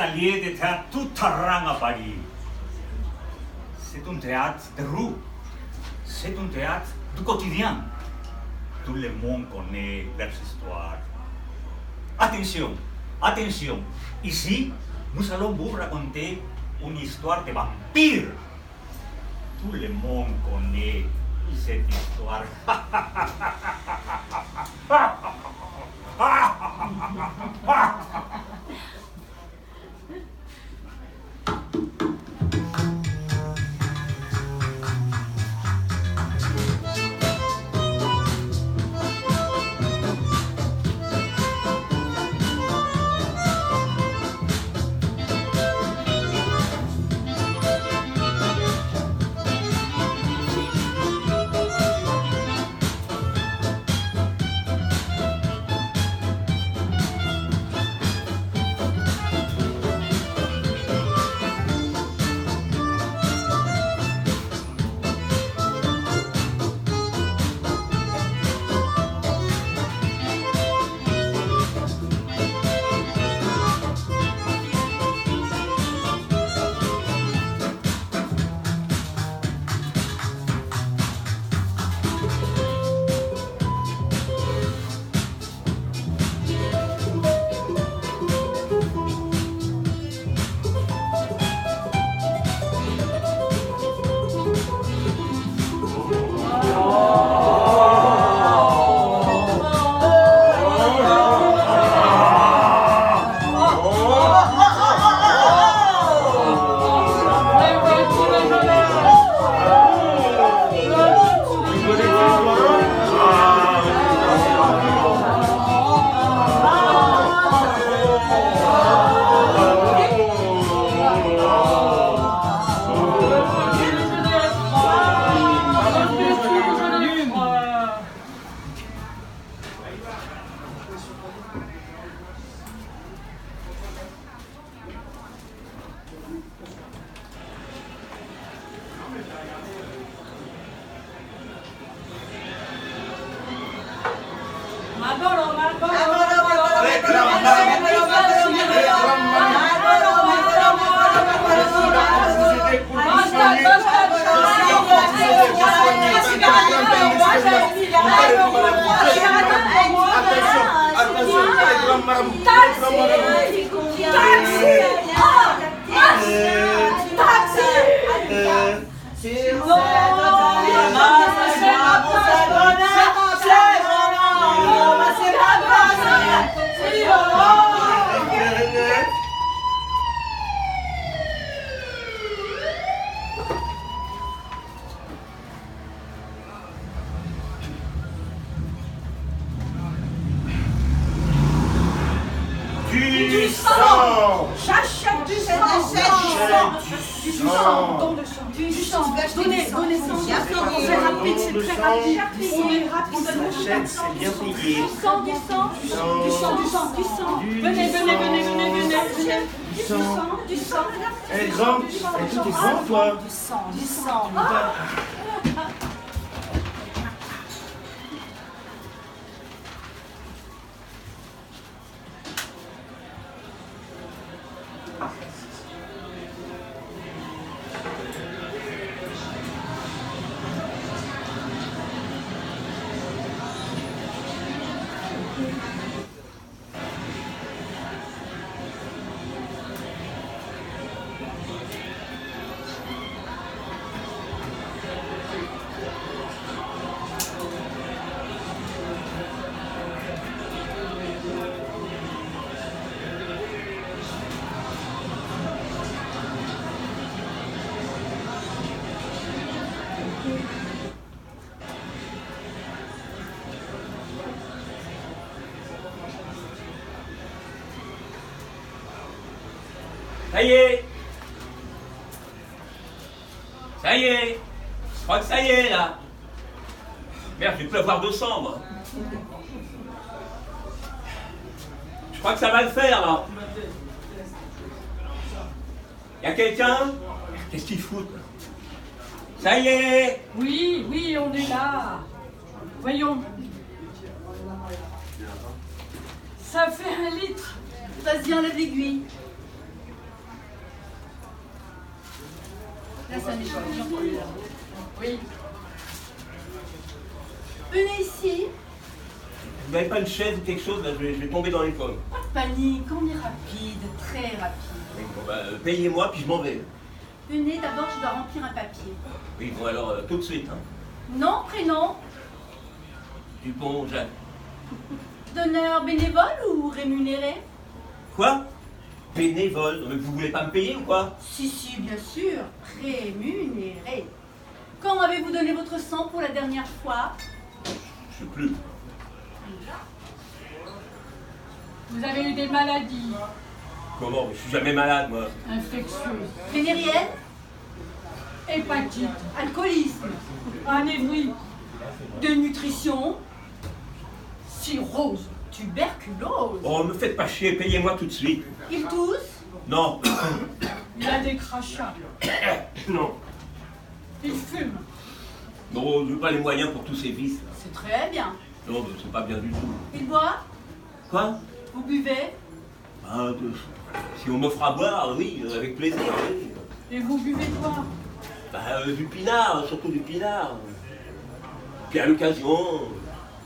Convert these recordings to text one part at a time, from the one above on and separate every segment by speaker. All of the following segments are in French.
Speaker 1: ateliers de théâtre tout terrain à Paris. C'est un théâtre de rue. C'est un théâtre du quotidien. Tout le monde connaît leurs histoires. Attention, attention. Ici, nous allons vous raconter une histoire de vampire. Tout le monde connaît cette histoire.
Speaker 2: Ça y est. Ça y est. Je crois que ça y est, là. Merde, je vais pleuvoir de sang, moi. Je crois que ça va le faire, là. Y'a quelqu'un? Qu'est-ce qu'ils foutent? Ça y est.
Speaker 3: Oui, oui, on est là. Voyons. Ça fait 1 litre.
Speaker 4: Vas-y, enlève l'aiguille. Là, c'est un échantillon pour lui.
Speaker 3: Oui.
Speaker 4: Venez ici.
Speaker 2: Vous n'avez pas une chaise ou quelque chose, là, je vais tomber dans les pommes.
Speaker 4: Pas de panique, on est rapide, très rapide.
Speaker 2: Bon, bah, payez-moi, puis je m'en vais.
Speaker 4: Venez, d'abord, je dois remplir un papier.
Speaker 2: Oui, bon, alors, tout de suite. Hein.
Speaker 4: Nom, prénom,
Speaker 2: Dupont, Jacques.
Speaker 4: donneur bénévole ou rémunéré?
Speaker 2: Quoi? Bénévole? Mais vous voulez pas me payer ou quoi?
Speaker 4: Si, bien sûr, rémunéré. Quand avez-vous donné votre sang pour la dernière fois?
Speaker 2: Je sais plus.
Speaker 3: Vous avez eu des maladies
Speaker 2: Comment? Je suis jamais malade, moi.
Speaker 3: infectieuses,
Speaker 4: Vénérienne?
Speaker 3: hépatite,
Speaker 4: Alcoolisme?
Speaker 3: anévrie,
Speaker 4: Dénutrition? Cirrhose? Tuberculose?
Speaker 2: Oh, me faites pas chier, payez-moi tout de suite.
Speaker 4: Il tousse?
Speaker 2: Non.
Speaker 3: il a des crachats,
Speaker 2: Non.
Speaker 3: il fume.
Speaker 2: Non, je veux pas les moyens pour tous ces vices.
Speaker 4: C'est très bien.
Speaker 2: Non, mais c'est pas bien du tout.
Speaker 4: Il boit?
Speaker 2: Quoi?
Speaker 4: Vous buvez?
Speaker 2: Ah, si on m'offre à boire, oui, avec plaisir, oui.
Speaker 3: Et vous buvez quoi?
Speaker 2: Bah, du pinard, surtout du pinard. Puis à l'occasion,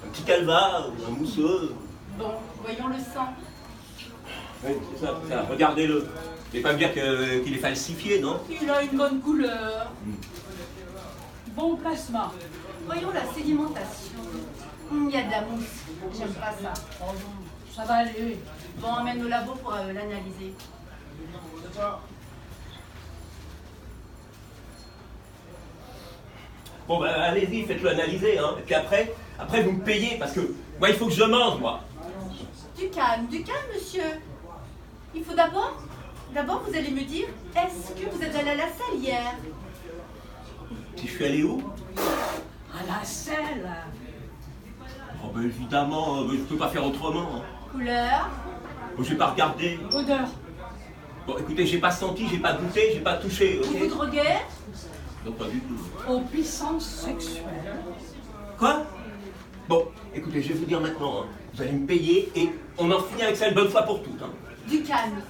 Speaker 2: un petit calva, un mousseux.
Speaker 4: Bon, voyons le sang.
Speaker 2: Oui, c'est ça. Regardez-le. Et pas me dire qu'il est falsifié, non?
Speaker 4: Il a une bonne couleur.
Speaker 3: Bon plasma.
Speaker 4: Voyons la sédimentation. Il y a de la mousse. J'aime pas ça.
Speaker 3: Oh bon, ça va aller.
Speaker 4: Bon, emmène au labo pour l'analyser.
Speaker 2: Bon, bah, allez-y, faites-le analyser, hein. Et puis après, vous me payez, parce que moi, il faut que je mange, moi.
Speaker 4: Du calme, monsieur. Il faut d'abord, vous allez me dire, est-ce que vous êtes allé à la salle hier?
Speaker 2: Si je suis allé où?
Speaker 3: À la selle.
Speaker 2: Oh, bah, évidemment, je peux pas faire autrement. Hein.
Speaker 4: Couleur?
Speaker 2: Bon, j'ai pas regardé.
Speaker 3: Odeur.
Speaker 2: Bon, écoutez, j'ai pas senti, j'ai pas goûté, j'ai pas touché,
Speaker 4: Vous vous
Speaker 2: ok?
Speaker 4: droguez?
Speaker 2: Non, pas du tout.
Speaker 3: Aux puissances sexuelles.
Speaker 2: Quoi? Bon, écoutez, je vais vous dire maintenant, hein. Vous allez me payer et on en finit avec ça une bonne fois pour toutes. Hein.
Speaker 4: Du calme.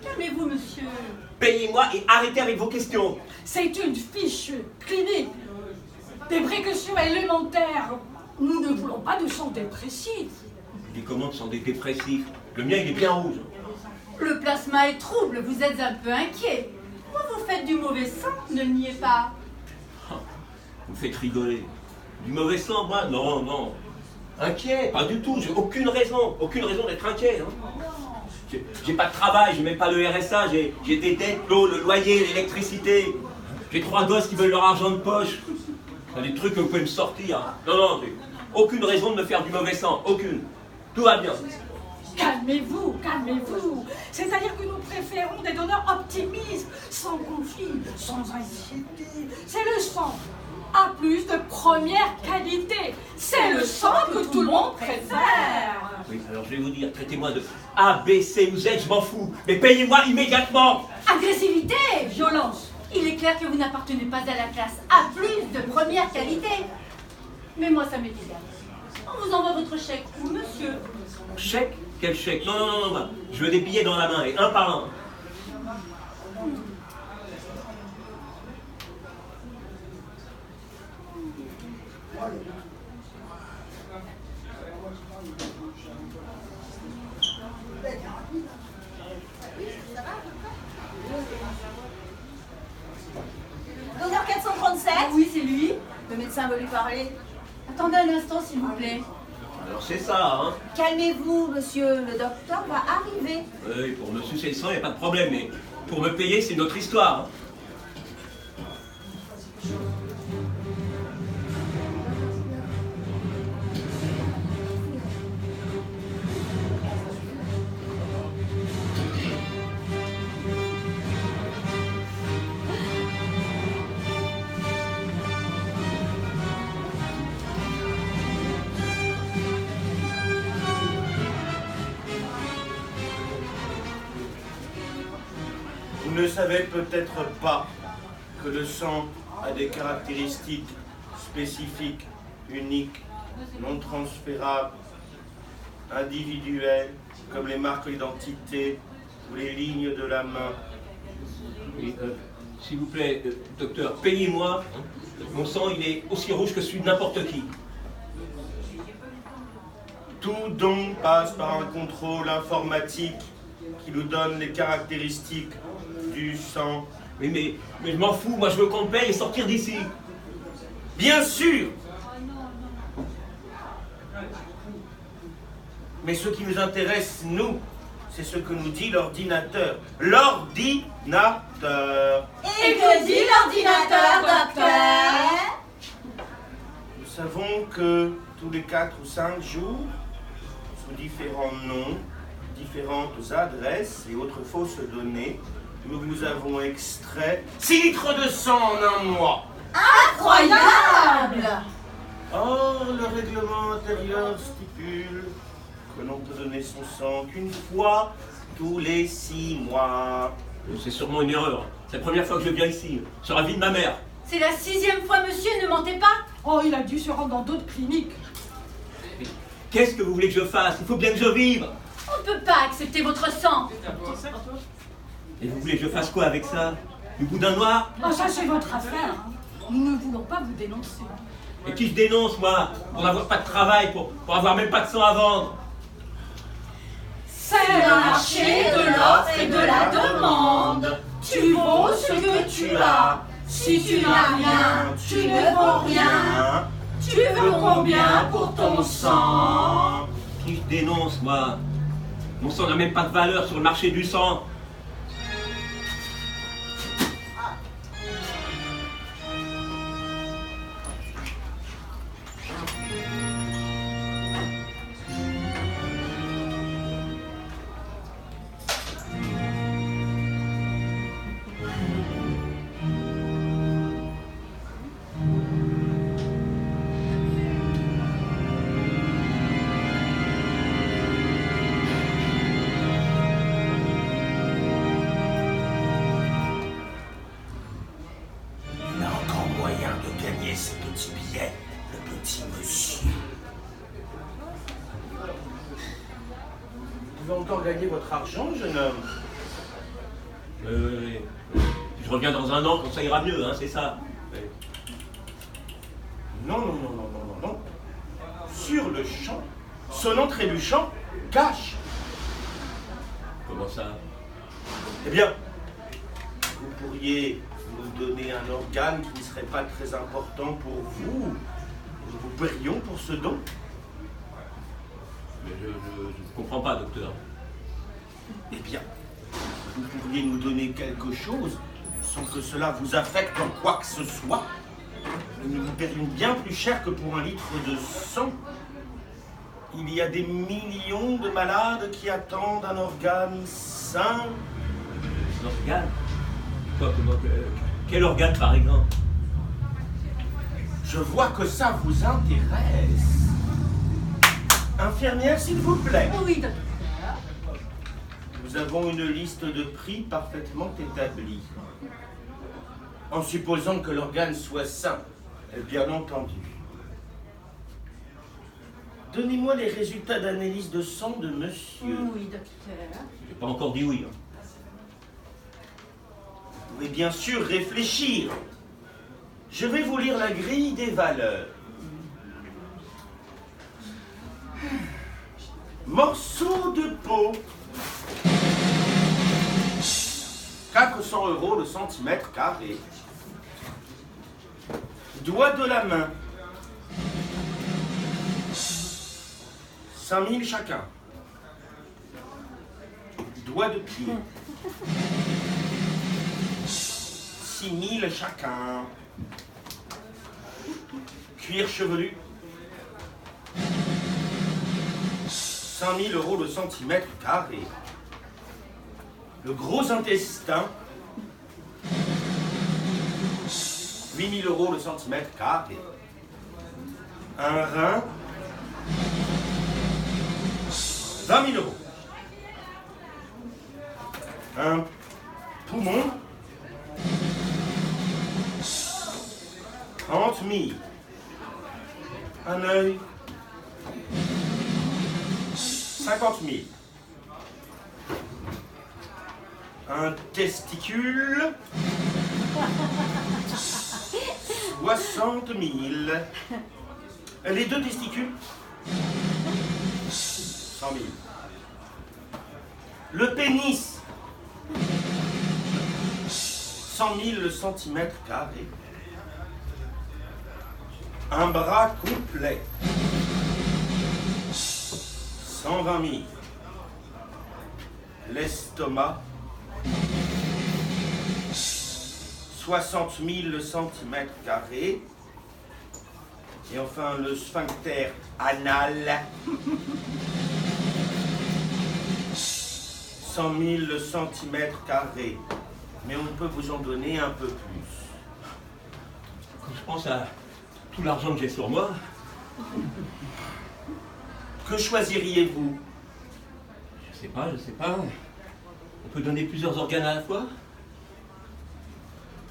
Speaker 4: Calmez-vous, monsieur.
Speaker 2: Payez-moi et arrêtez avec vos questions.
Speaker 3: C'est une fiche clinique. Des précautions élémentaires. Nous ne voulons pas de sang dépressif.
Speaker 2: Les commandes sont des dépressifs. Le mien, il est bien rouge.
Speaker 4: Le plasma est trouble, vous êtes un peu inquiet. Pourquoi vous faites du mauvais sang? Ne le niez pas.
Speaker 2: Vous me faites rigoler. Du mauvais sang, moi? Non, non. Inquiet? Pas du tout. J'ai aucune raison d'être inquiet. Hein. J'ai pas de travail, j'ai même pas le RSA, j'ai des dettes, l'eau, le loyer, l'électricité. J'ai 3 gosses qui veulent leur argent de poche. C'est des trucs que vous pouvez me sortir. Non, non, j'ai aucune raison de me faire du mauvais sang. Aucune. Tout va bien.
Speaker 3: Calmez-vous, calmez-vous. C'est-à-dire que nous préférons des donneurs optimistes, sans conflit, sans anxiété. C'est le sang A+, de première qualité. C'est le sang que tout le monde préfère.
Speaker 2: Oui, alors je vais vous dire, traitez-moi de A, B, C ou Z, je m'en fous. Mais payez-moi immédiatement.
Speaker 4: Agressivité, violence. Il est clair que vous n'appartenez pas à la classe A+, de première qualité. Mais moi, ça m'est égal. On vous envoie votre chèque où, monsieur?
Speaker 2: Chèque? Quel chèque? Non, non, non, non, je veux des billets dans la main, et un par un.
Speaker 4: Donneur 437? Oui, c'est lui. Le médecin veut lui parler. Attendez un instant, s'il vous plaît.
Speaker 2: Alors c'est ça, hein.
Speaker 5: Calmez-vous, monsieur, le docteur va arriver.
Speaker 2: Oui, pour me sucer le sang, il n'y a pas de problème, mais pour me payer, c'est notre histoire. Hein.
Speaker 6: Vous ne savez peut-être pas que le sang a des caractéristiques spécifiques, uniques, non transférables, individuelles, comme les marques d'identité ou les lignes de la main.
Speaker 2: Oui, S'il vous plaît, docteur, payez-moi. Mon sang, il est aussi rouge que celui de n'importe qui.
Speaker 6: Tout don passe par un contrôle informatique qui nous donne les caractéristiques du sang.
Speaker 2: Mais je m'en fous, moi je veux qu'on me paye et sortir d'ici.
Speaker 6: Bien sûr! Mais ce qui nous intéresse, nous, c'est ce que nous dit l'ordinateur. L'ordinateur!
Speaker 5: Et que dit l'ordinateur, docteur?
Speaker 6: Nous savons que tous les 4 ou 5 jours, sous différents noms, différentes adresses et autres fausses données, nous vous avons extrait 6 litres de sang en un mois.
Speaker 5: Incroyable!
Speaker 6: Or, le règlement intérieur stipule que l'on peut donner son sang qu'une fois tous les 6 mois.
Speaker 2: C'est sûrement une erreur. C'est la première fois que je viens ici, sur la vie de ma mère.
Speaker 4: C'est la 6e fois, monsieur, ne mentez pas.
Speaker 3: Oh, il a dû se rendre dans d'autres cliniques.
Speaker 2: Mais qu'est-ce que vous voulez que je fasse? Il faut bien que je vive.
Speaker 4: On ne peut pas accepter votre sang.
Speaker 2: Et vous voulez que je fasse quoi avec ça? Du boudin noir?
Speaker 3: Ah, ça, c'est votre affaire. Hein. Nous ne voulons pas vous dénoncer.
Speaker 2: Et qui je dénonce, moi? Pour n'avoir pas de travail, pour avoir même pas de sang à vendre.
Speaker 3: C'est le marché de l'offre et de la demande. Tu vaux ce que tu as. Si tu n'as rien, tu ne vaux rien. Tu veux combien pour ton sang?
Speaker 2: Qui je dénonce, moi? Mon sang n'a même pas de valeur sur le marché du sang.
Speaker 6: Il a encore moyen de gagner ces petits billets, le petit monsieur. Vous pouvez encore gagner votre argent, jeune homme.
Speaker 2: Je reviens dans un an quand ça ira mieux, hein, c'est ça.
Speaker 6: Non, non, non, non, non, non, non. Sur le champ, sonnant trébuchant, cache.
Speaker 2: Comment ça?
Speaker 6: Eh bien, vous pourriez nous donner un organe qui ne serait pas très important pour vous. Nous vous paierions pour ce don.
Speaker 2: Mais je ne comprends pas, docteur.
Speaker 6: Eh bien, vous pourriez nous donner quelque chose sans que cela vous affecte en quoi que ce soit. Et nous vous paierions bien plus cher que pour un litre de sang. Il y a des millions de malades qui attendent un organe sain.
Speaker 2: Un organe? Quoi, quel organe, par exemple?
Speaker 6: Je vois que ça vous intéresse. Infirmière, s'il vous plaît.
Speaker 4: Oui, docteur.
Speaker 6: Nous avons une liste de prix parfaitement établie. En supposant que l'organe soit sain, bien entendu. Donnez-moi les résultats d'analyse de sang de monsieur.
Speaker 4: Oui, docteur.
Speaker 2: J'ai pas encore dit oui. Hein.
Speaker 6: Vous pouvez bien sûr réfléchir. Je vais vous lire la grille des valeurs. Morceau de peau. 400 € le centimètre carré. Doigt de la main. 5 000 chacun. Doigt de pied. 6 000 chacun. Cuir chevelu. 5 000 € le centimètre carré. Le gros intestin. 8 000 € le centimètre carré. Un rein. 20 000 €. Un poumon. 30 000. Un œil. 50 000. Un testicule. 60 000. Les deux testicules 100 000. Le pénis 100 000 centimètres carrés. Un bras complet 120 000. L'estomac 60 000 centimètres carrés. Et enfin le sphincter anal 100 000 centimètres carrés. Mais on peut vous en donner un peu plus.
Speaker 2: Quand je pense à tout l'argent que j'ai sur moi,
Speaker 6: Que choisiriez-vous?
Speaker 2: je sais pas. On peut donner plusieurs organes à la fois?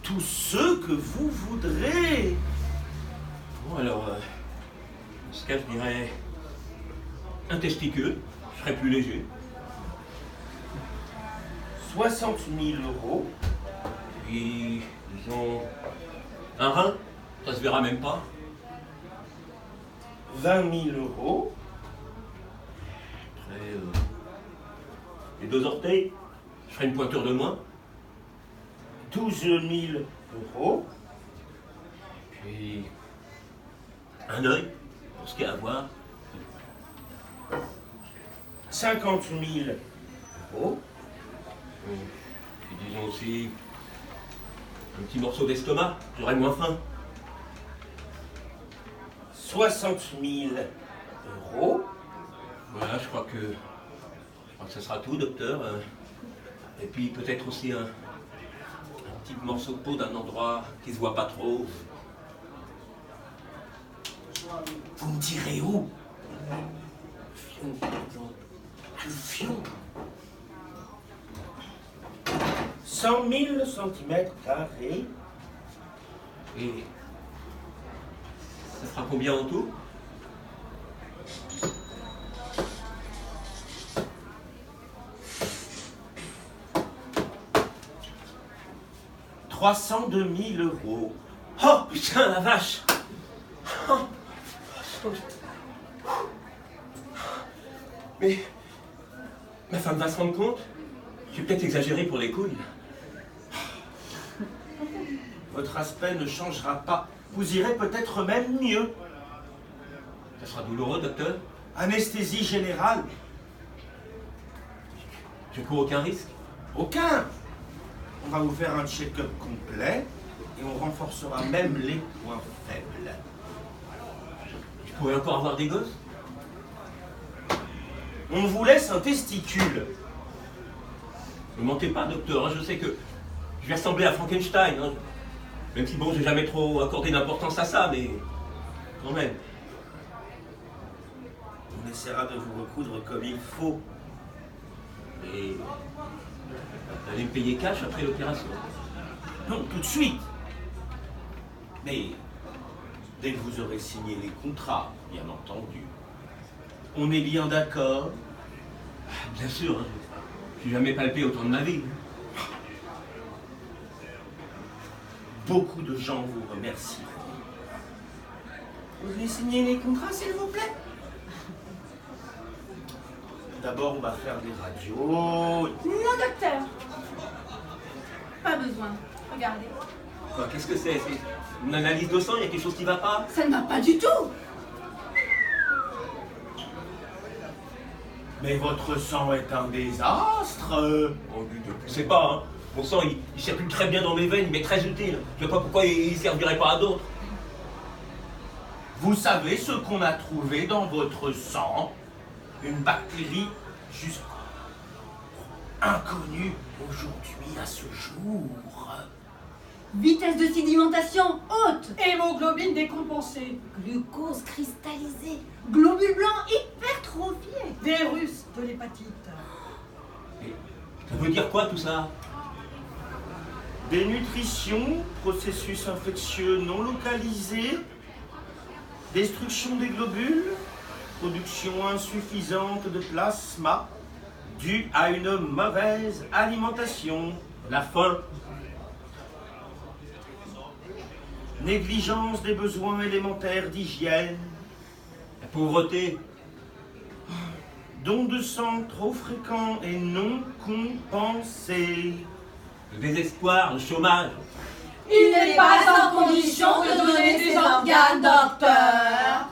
Speaker 6: Tous ceux que vous voudrez.
Speaker 2: Bon, alors, dans ce cas, je dirais un testicule, je serais plus léger.
Speaker 6: 60 000 euros.
Speaker 2: Puis, disons, un rein, ça se verra même pas.
Speaker 6: 20 000 euros.
Speaker 2: Après, les deux orteils, je ferai une pointure de moins.
Speaker 6: 12 000 euros.
Speaker 2: Puis, un œil, pour ce qu'il y a à voir.
Speaker 6: 50 000 euros.
Speaker 2: Puis disons aussi un petit morceau d'estomac, j'aurai moins faim.
Speaker 6: 60 000 euros.
Speaker 2: Voilà, je crois que ce sera tout, docteur. Et puis peut-être aussi un petit morceau de peau d'un endroit qui se voit pas trop.
Speaker 6: Vous me direz où? Fion, par exemple. Le fion. 100 000 centimètres carrés.
Speaker 2: Et ça fera combien en tout?
Speaker 6: « 302 000 euros.
Speaker 2: Oh putain, la vache! Oh. Mais ma femme va se rendre compte? J'ai peut-être exagéré pour les couilles.
Speaker 6: Votre aspect ne changera pas. Vous irez peut-être même mieux.
Speaker 2: Ça sera douloureux, docteur?
Speaker 6: Anesthésie générale.
Speaker 2: Je cours aucun risque?
Speaker 6: Aucun. On va vous faire un check-up complet et on renforcera même les points faibles.
Speaker 2: Je pourrais encore avoir des gosses?
Speaker 6: On vous laisse un testicule.
Speaker 2: Ne mentez pas, docteur, hein, je sais que je vais ressembler à Frankenstein. Hein. Même si, bon, j'ai jamais trop accordé d'importance à ça, mais quand même.
Speaker 6: On essaiera de vous recoudre comme il faut.
Speaker 2: Et vous allez me payer cash après l'opération.
Speaker 6: Non, tout de suite. Mais dès que vous aurez signé les contrats, bien entendu. On est bien d'accord?
Speaker 2: Bien sûr, hein, je n'ai jamais palpé autant de ma vie.
Speaker 6: Beaucoup de gens vous remercient. Vous voulez signer les contrats, s'il vous plaît? D'abord, on va faire des radios.
Speaker 4: Non, docteur. Pas besoin. Regardez.
Speaker 2: Quoi, qu'est-ce que c'est? C'est une analyse de sang? Il y a quelque chose qui va pas?
Speaker 4: Ça ne va pas du tout.
Speaker 6: Mais votre sang est un désastre.
Speaker 2: Oh, je sais pas, hein. Mon sang, il circule très bien dans mes veines, il m'est très utile. Je sais pas pourquoi il servirait pas à d'autres.
Speaker 6: Vous savez ce qu'on a trouvé dans votre sang? Une bactérie juste inconnue aujourd'hui à ce jour.
Speaker 4: Vitesse de sédimentation haute.
Speaker 3: Hémoglobine décompensée.
Speaker 5: Glucose cristallisé.
Speaker 4: Globules blancs hypertrophiés.
Speaker 3: Virus de l'hépatite.
Speaker 2: Et ça veut dire quoi tout ça?
Speaker 6: Dénutrition, processus infectieux non localisé, destruction des globules, production insuffisante de plasma due à une mauvaise alimentation.
Speaker 2: La faim.
Speaker 6: négligence des besoins élémentaires d'hygiène,
Speaker 2: La pauvreté,
Speaker 6: dons de sang trop fréquents et non compensés,
Speaker 2: le désespoir, le chômage.
Speaker 5: Il n'est pas en condition de donner ses organes, docteur.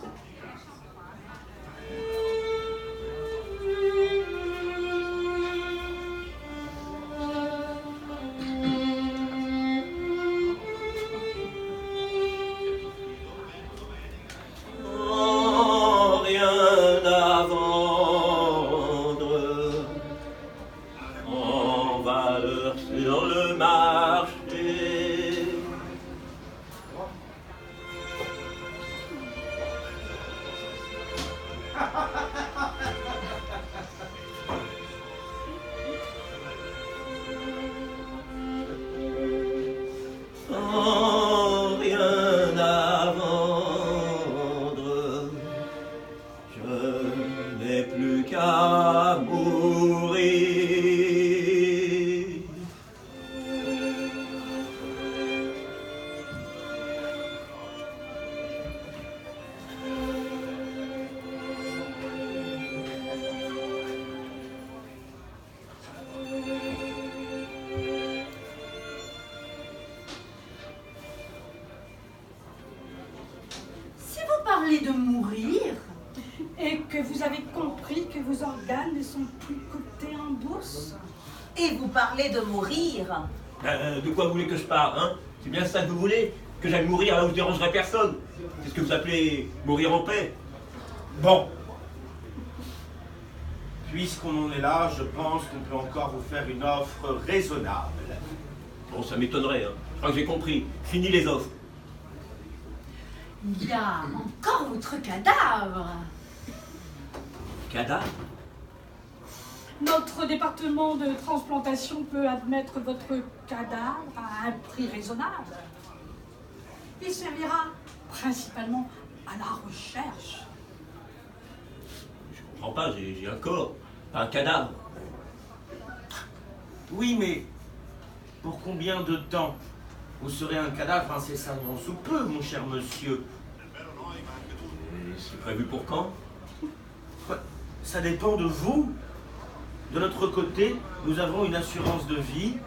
Speaker 2: Oh, rien à vendre en valeur sur le marché. Sans rien à vendre, je n'ai plus qu'à mourir.
Speaker 4: Si vous parlez de mourir,
Speaker 3: Et que vous avez compris que vos organes ne sont plus cotés en bourse?
Speaker 5: Et vous parlez de mourir.
Speaker 2: De quoi vous voulez que je parle, hein? C'est bien ça que vous voulez? Que j'aille mourir là où je dérangerai personne? C'est ce que vous appelez mourir en paix?
Speaker 6: Bon. Puisqu'on en est là, je pense qu'on peut encore vous faire une offre raisonnable.
Speaker 2: Bon, ça m'étonnerait, hein. Je crois que j'ai compris. Fini les offres.
Speaker 4: il y a encore votre cadavre.
Speaker 2: Cadavre?
Speaker 3: Notre département de transplantation peut admettre votre cadavre à un prix raisonnable. Il servira principalement à la recherche.
Speaker 2: Je comprends pas, j'ai un corps, pas un cadavre.
Speaker 6: Oui, mais pour combien de temps? Vous serez un cadavre incessamment sous peu, mon cher monsieur.
Speaker 2: Et c'est prévu pour quand?
Speaker 6: Ça dépend de vous. De notre côté, nous avons une assurance de vie.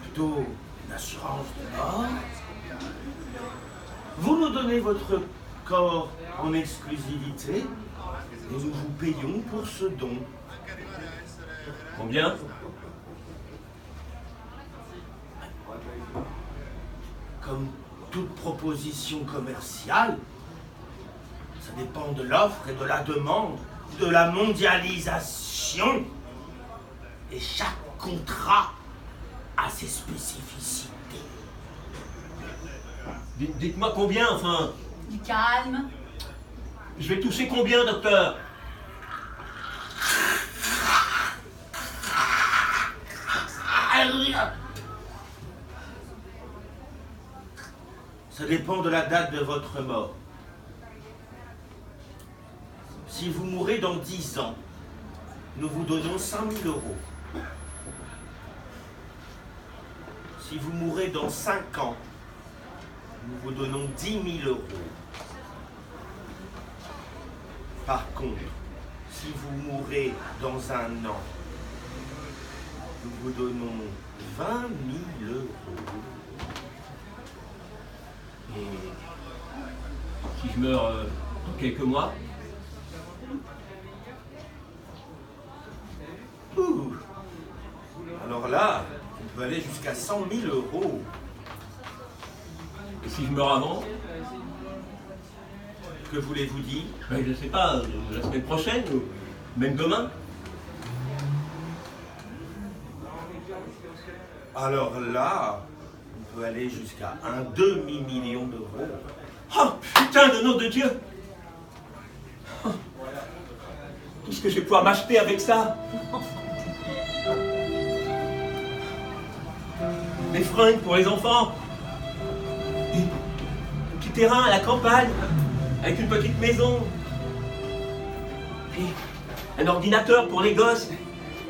Speaker 6: Plutôt une assurance de mort. Vous nous donnez votre corps en exclusivité et nous vous payons pour ce don.
Speaker 2: Combien?
Speaker 6: Comme toute proposition commerciale, ça dépend de l'offre et de la demande, de la mondialisation. Et chaque contrat a ses spécificités.
Speaker 2: Dites-moi combien, enfin.
Speaker 4: Du calme.
Speaker 2: Je vais toucher combien, docteur?
Speaker 6: Ça dépend de la date de votre mort. Si vous mourrez dans 10 ans, nous vous donnons 5 000 euros. Si vous mourrez dans 5 ans, nous vous donnons 10 000 euros. Par contre, si vous mourrez dans un an, nous vous donnons 20 000 euros.
Speaker 2: Et si je meurs dans quelques mois?
Speaker 6: Ouh. Alors là, on peut aller jusqu'à 100 000 euros.
Speaker 2: Et si je meurs avant?
Speaker 6: Que voulez-vous dire?
Speaker 2: Ben, je sais pas, la semaine prochaine, ou même demain?
Speaker 6: Alors là, on peut aller jusqu'à un demi-million d'euros.
Speaker 2: Oh, putain de nom de Dieu! Oh. Qu'est-ce que je vais pouvoir m'acheter avec ça? Des fringues pour les enfants, un petit terrain à la campagne, avec une petite maison, puis un ordinateur pour les gosses,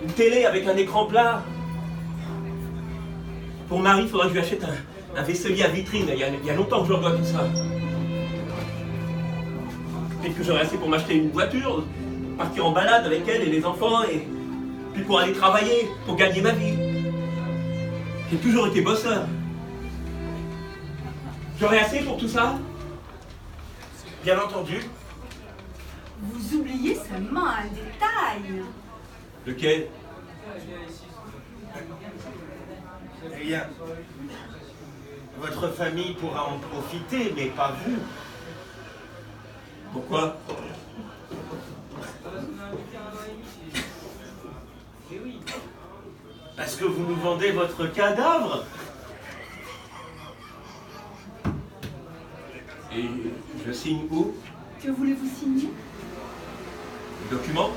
Speaker 2: une télé avec un écran plat. Pour Marie, il faudra que je lui achète un vaisselier à vitrine. Il y a longtemps que je leur dois tout ça. Peut-être que j'aurais assez pour m'acheter une voiture, partir en balade avec elle et les enfants, et puis pour aller travailler, pour gagner ma vie. J'ai toujours été bosseur. J'aurais assez pour tout ça?
Speaker 6: Bien entendu.
Speaker 5: Vous oubliez seulement un détail.
Speaker 2: Lequel?
Speaker 6: Eh bien, votre famille pourra en profiter, mais pas vous.
Speaker 2: Pourquoi?
Speaker 6: Parce que vous nous vendez votre cadavre.
Speaker 2: Et je signe où?
Speaker 5: Que voulez-vous signer?
Speaker 2: Le document?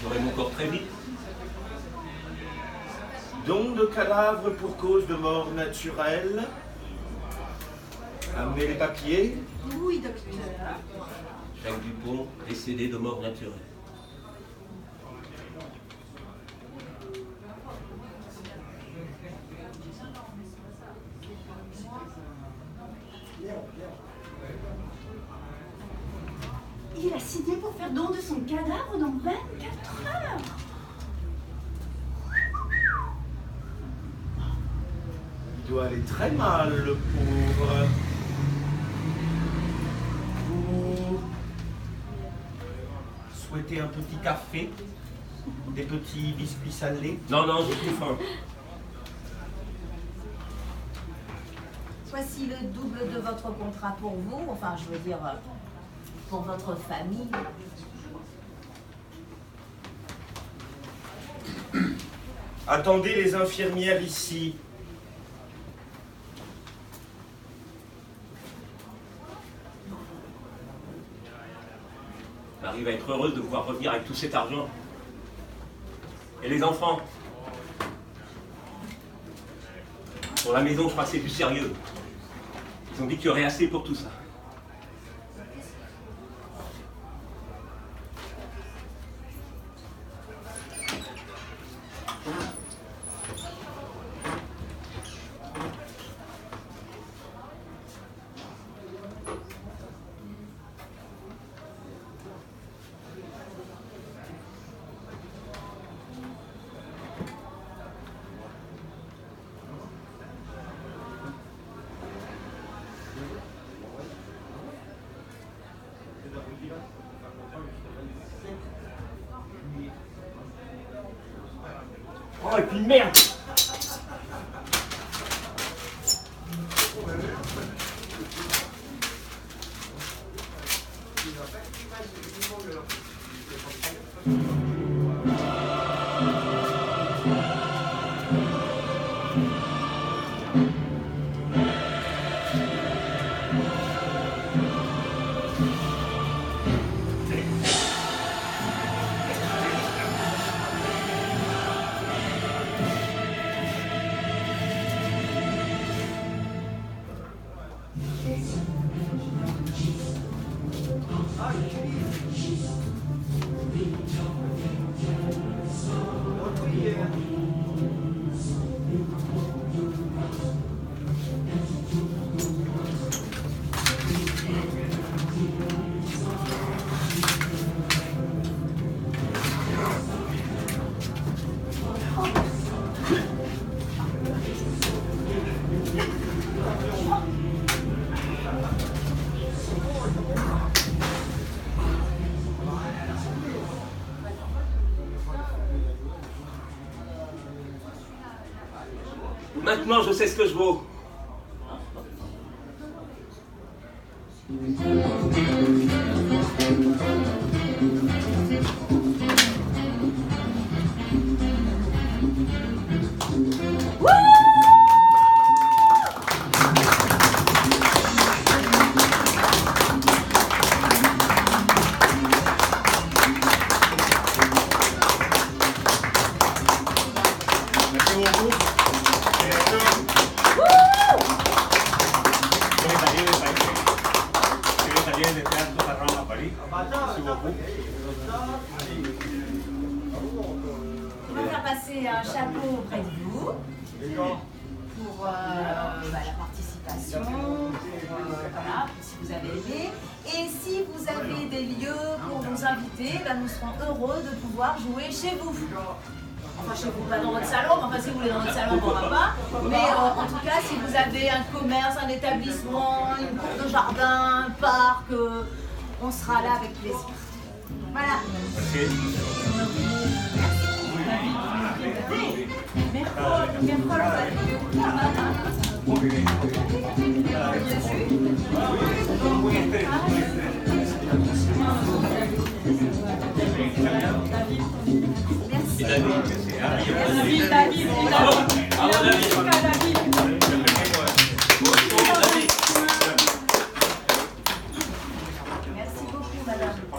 Speaker 2: J'aurai mon corps très vite.
Speaker 6: Don de cadavre pour cause de mort naturelle. Amenez les papiers.
Speaker 5: Oui, docteur.
Speaker 2: Jacques Dupont, décédé de mort naturelle.
Speaker 5: Il a signé pour faire don de son cadavre dans 24 heures.
Speaker 6: Il doit aller très mal, le pauvre. Vous souhaitez un petit café? Des petits biscuits salés?
Speaker 2: Non, non, j'ai plus faim.
Speaker 5: Voici le double de votre contrat pour vous, enfin je veux dire pour votre famille.
Speaker 6: Attendez les infirmières ici.
Speaker 2: Marie va être heureuse de pouvoir revenir avec tout cet argent. Et les enfants? Pour la maison, je crois que c'est du sérieux. Ils ont dit qu'il y aurait assez pour tout ça. Oh, et puis merde! Maintenant, je sais ce que je vaux.
Speaker 1: Merci beaucoup. De Théâtre Tarrant à Paris. Merci beaucoup.
Speaker 5: On va faire passer un chapeau auprès de vous pour la partie vous avez aimé. Et si vous avez des lieux pour nous inviter, ben nous serons heureux de pouvoir jouer chez vous. Enfin, chez vous, pas dans votre salon, mais enfin, si vous voulez dans votre salon, on va pas. Mais en tout cas, si vous avez un commerce, un établissement, une cour de jardin, un parc, on sera là avec plaisir. Voilà.
Speaker 3: David, David, David, David, David, David, David, David,